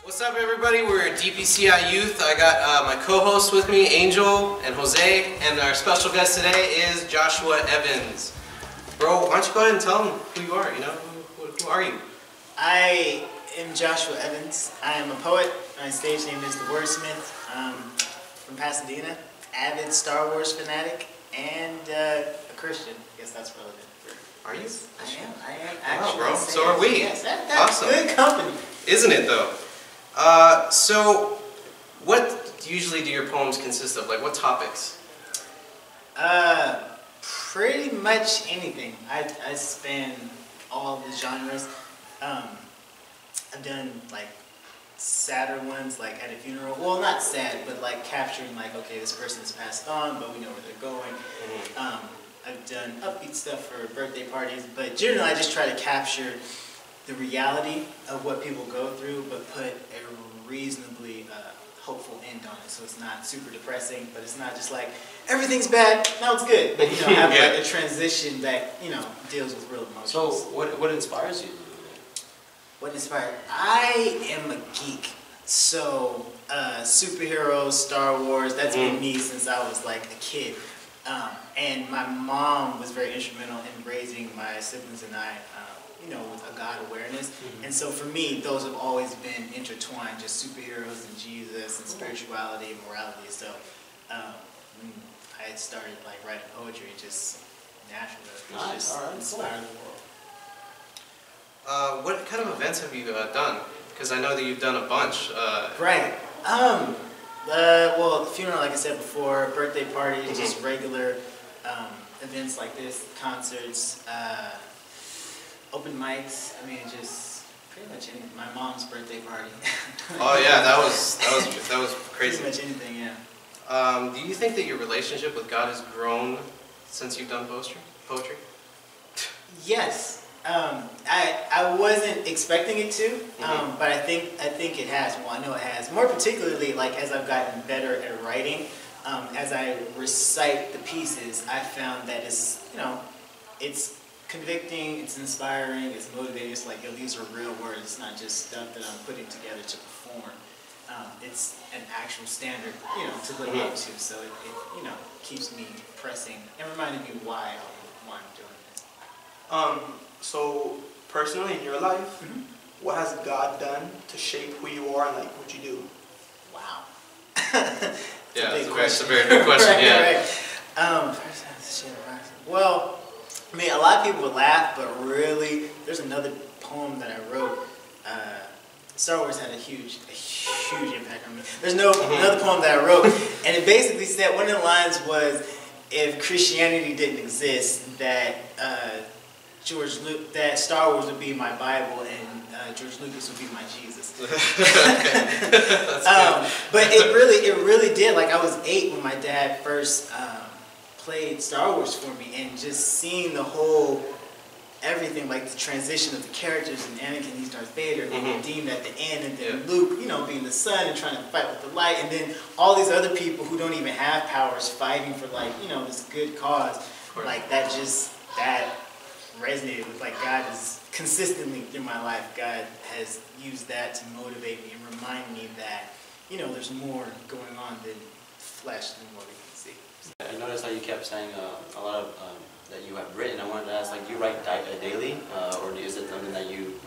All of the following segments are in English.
What's up, everybody? We're Dpci Youth. I got my co-hosts with me, Angel and Jose, and our special guest today is Joshua Evans. Bro, why don't you go ahead and tell them who you are, you know? Who are you? I am Joshua Evans. I am a poet. My stage name is The Wordsmith. From Pasadena, avid Star Wars fanatic, and a Christian. I guess that's relevant. Are you? I am actually. Wow, bro. So are we. Yes, that's awesome. Good company. Isn't it, though? So, what usually do your poems consist of? Like, what topics? Pretty much anything. I span all the genres. I've done like sadder ones, like at a funeral. Well, not sad, but like capturing, like, okay, this person's passed on, but we know where they're going. I've done upbeat stuff for birthday parties, but generally I just try to capture the reality of what people go through, but put a reasonably hopeful end on it. So it's not super depressing, but it's not just like everything's bad, now it's good. But have like a transition that deals with real emotions. So what inspires you? What inspired? I am a geek. So superheroes, Star Wars, that's been me since I was like a kid. And my mom was very instrumental in raising my siblings and I, with a God awareness. And so for me, those have always been intertwined, just superheroes and Jesus and spirituality and morality. So when I had started like writing poetry, just naturally, it just inspired the world. What kind of events have you done? Because I know that you've done a bunch. Right. Well, funeral, like I said before, birthday parties, just regular events like this, concerts, open mics. I mean, just pretty much anything. My mom's birthday party. Oh yeah, that was crazy. Pretty much anything, yeah. Do you think that your relationship with God has grown since you've done poetry? Yes. I wasn't expecting it to, but I think it has. Well, I know it has. More particularly, like as I've gotten better at writing, as I recite the pieces, I found that it's convicting, it's inspiring, it's motivating. It's like, these are real words. It's not just stuff that I'm putting together to perform. It's an actual standard, to live up to. So it keeps me pressing and reminding me why I'm doing it. So, personally in your life, what has God done to shape who you are and like what you do? Wow. It's a very good question. Right. Well, I mean, a lot of people would laugh, but really, there's another poem that I wrote. Star Wars had a huge impact on me. There's another poem that I wrote, and it basically said, one of the lines was, if Christianity didn't exist, that that Star Wars would be my Bible and George Lucas would be my Jesus. But it really did. Like, I was 8 when my dad first played Star Wars for me, and just seeing the whole everything, like the transition of the characters, and Anakin, he's Darth Vader, being redeemed at the end, and then Luke, being the son and trying to fight with the light, and then all these other people who don't even have powers fighting for this good cause. Like that resonated with, like, God is consistently through my life. God has used that to motivate me and remind me that there's more going on than flesh, than what we can see. I noticed how you kept saying a lot of that you have written. I wanted to ask, like, do you write daily, or is it something that you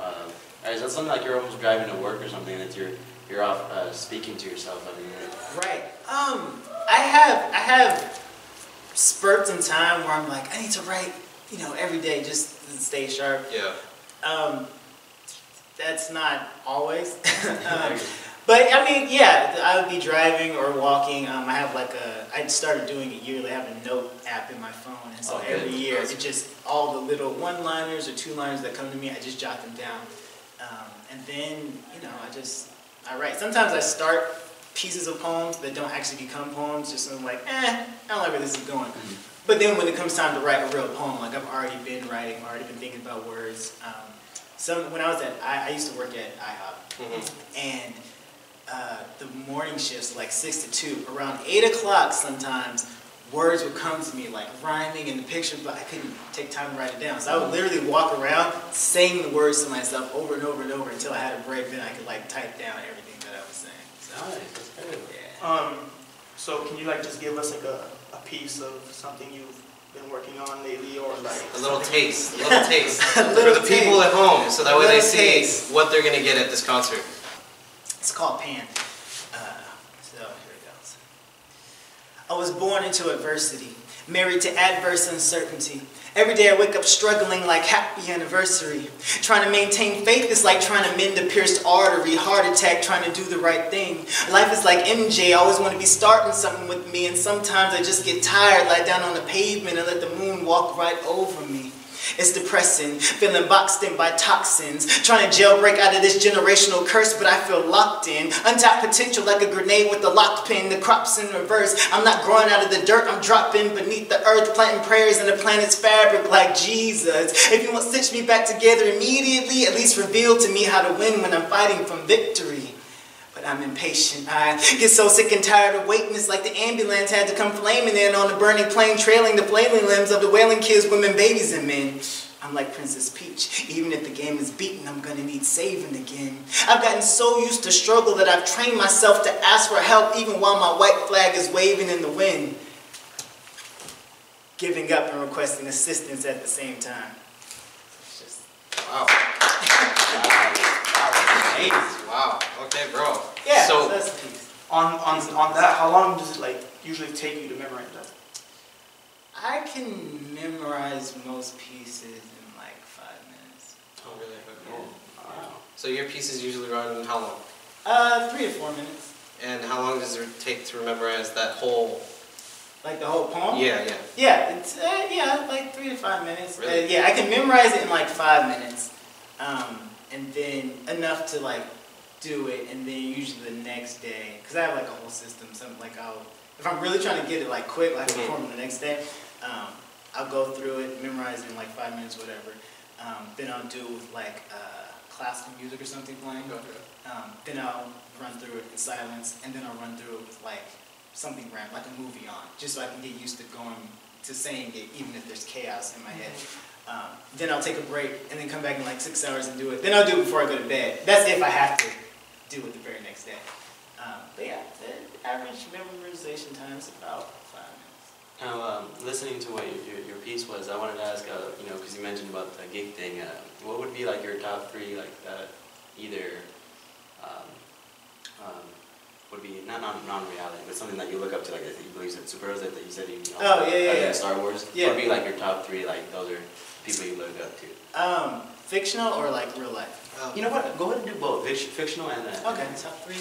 is that something like you're almost driving to work or something that you're off speaking to yourself? I mean, right. I have spurts in time where I'm like, I need to write every day just to stay sharp. Yeah. That's not always. But I mean, yeah, I would be driving or walking. I have I started doing it yearly. I have a note app in my phone, and so every year, it just, all the little one-liners or two-liners that come to me, I just jot them down. And then, I write. Sometimes I start pieces of poems that don't actually become poems, just so I'm like, I don't like where this is going. But then when it comes time to write a real poem, like I've already been writing, I've already been thinking about words. When I used to work at IHOP, and the morning shifts, like 6 to 2, around 8 o'clock sometimes, words would come to me like rhyming in the picture, but I couldn't take time to write it down. So I would literally walk around saying the words to myself over and over and over until I had a break. Then I could like type down everything that I was saying. So, Nice, that's good. yeah. So can you like just give us like a piece of something you've been working on lately, or like A little taste, a little taste A little for the people taste. at home, so that A way they little see taste. what they're gonna get at this concert. It's called Pan. So here it goes. I was born into adversity, married to adverse uncertainty. Every day I wake up struggling like happy anniversary. Trying to maintain faith is like trying to mend a pierced artery. Heart attack, trying to do the right thing. Life is like MJ, always want to be starting something with me. And sometimes I just get tired, lie down on the pavement and let the moon walk right over me. It's depressing, feeling boxed in by toxins. Trying to jailbreak out of this generational curse, but I feel locked in. Untapped potential like a grenade with a locked pin. The crop's in reverse. I'm not growing out of the dirt, I'm dropping beneath the earth. Planting prayers in the planet's fabric like Jesus. If you won't stitch me back together immediately, at least reveal to me how to win when I'm fighting from victory. But I'm impatient. I get so sick and tired of waiting. It's like the ambulance had to come flaming in on the burning plane, trailing the flailing limbs of the wailing kids, women, babies, and men. I'm like Princess Peach. Even if the game is beaten, I'm gonna need saving again. I've gotten so used to struggle that I've trained myself to ask for help even while my white flag is waving in the wind. Giving up and requesting assistance at the same time. It's just, Wow. Wow. Okay, bro. yeah, So that's the piece. on that, how long does it like usually take you to memorize that? I can memorize most pieces in like 5 minutes. Oh, really? Oh, wow. So your pieces usually run how long? 3 to 4 minutes. And how long does it take to memorize that whole? Like the whole poem? Yeah. Yeah, it's like 3 to 5 minutes. Really? Yeah, I can memorize it in like 5 minutes, and then enough to like do it, and then usually the next day, because I have like a whole system. Something like if I'm really trying to get it like quick, like perform the next day, I'll go through it, memorize it in like 5 minutes, whatever. Then I'll do with like classical music or something playing. Then I'll run through it in silence, and then I'll run through it with like something random, like a movie on, just so I can get used to going to saying it, even if there's chaos in my head. Then I'll take a break, and then come back in like 6 hours and do it. Then I'll do it before I go to bed. That's if I have to do it the very next day. But yeah, the average memorization time is about 5 minutes. Now, listening to what your piece was, I wanted to ask, because you mentioned about the gig thing, what would be like your top 3, like either would be not non-reality, but something that you look up to, like I think you said superheroes that you said you yeah. Star Wars. Yeah. What would be like your top 3, like those are people you look up to? Fictional or like real life? You know what? Go ahead and do both, fictional and Okay, top 3.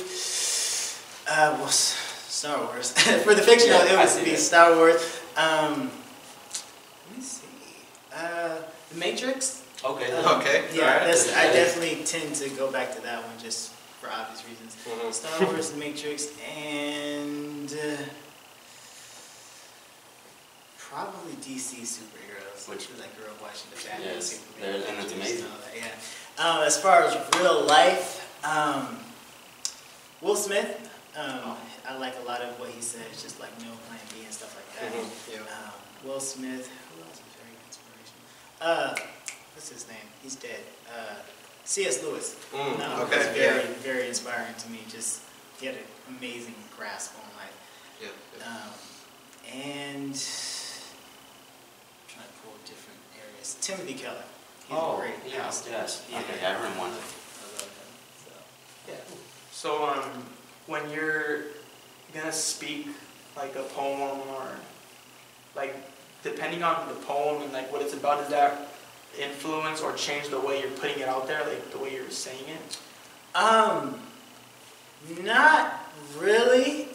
Well, Star Wars. For the fictional, it would be Star Wars. Let me see. The Matrix. Okay. Okay. Yeah, Alright. I definitely tend to go back to that one just for obvious reasons. Mhm. Star Wars, The Matrix, and probably DC superheroes, which was like girl watching the Batman, Yes, Superman, and it's Avengers amazing. and all that, yeah. As far as real life, Will Smith. I like a lot of what he says, just like no plan B and stuff like that. Yeah. Will Smith. Who else is very inspirational? What's his name? He's dead. C.S. Lewis. Okay. He's very, very inspiring to me. Just he had an amazing grasp on life. Yeah. And I'm trying to pull different areas. Timothy Keller. He's Oh, great. yes. Yeah. Okay, I heard him once. I love him. So, yeah. So when you're gonna speak like a poem, or like depending on the poem and like what it's about, does that influence or change the way you're putting it out there, like the way you're saying it? Not really.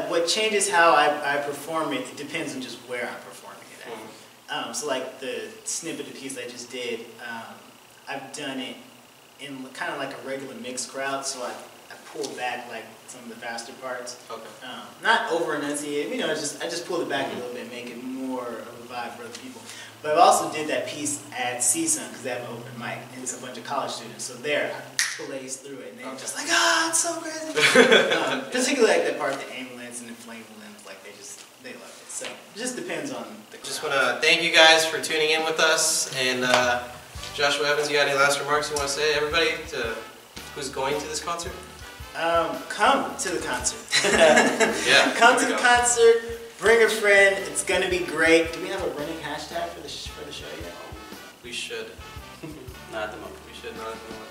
What changes how I perform it depends on just where I'm performing it at. So like the snippet of piece I just did, I've done it in kind of like a regular mixed crowd, so I pull back like some of the faster parts. Okay. Not over enunciate, I just pull it back a little bit, make it more of a vibe for other people. But I also did that piece at CSUN because they have an open mic, and it's a bunch of college students. So there, I blaze through it, and they're just like, it's so crazy. Particularly like the part with the ambulance and the inflatable limbs, like they love it. So it just depends on the crowd. Just want to thank you guys for tuning in with us. And Joshua Evans, you got any last remarks you want to say? Everybody who's going to this concert? Come to the concert. Yeah. Come to the concert. Bring a friend. It's gonna be great. Do we have a running hashtag for the show yet? We should. Not at the moment. We should not at the moment.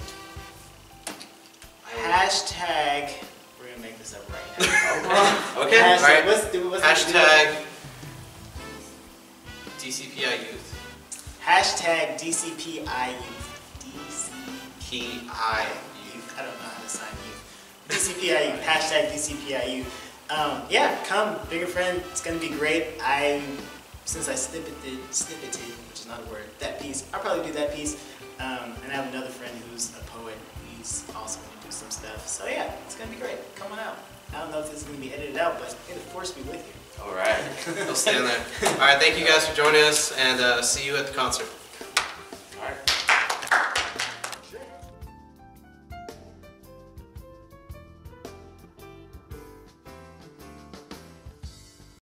Hashtag. We're gonna make this up right now. Okay. Hashtag, All right. what's Hashtag DCPI Youth. Hashtag DCPI Youth. DCPI Youth. I don't know how to sign youth. DCPI Youth. Hashtag DCPI Youth. Yeah, come, bring a friend. It's gonna be great. Since I snippeted, which is not a word, that piece. I'll probably do that piece. And I have another friend who's a poet. He's also gonna do some stuff. So yeah, it's gonna be great. Come on out. I don't know if this is gonna be edited out, but it'll force me with you. All right. They'll stand there. All right, thank you guys for joining us, and see you at the concert.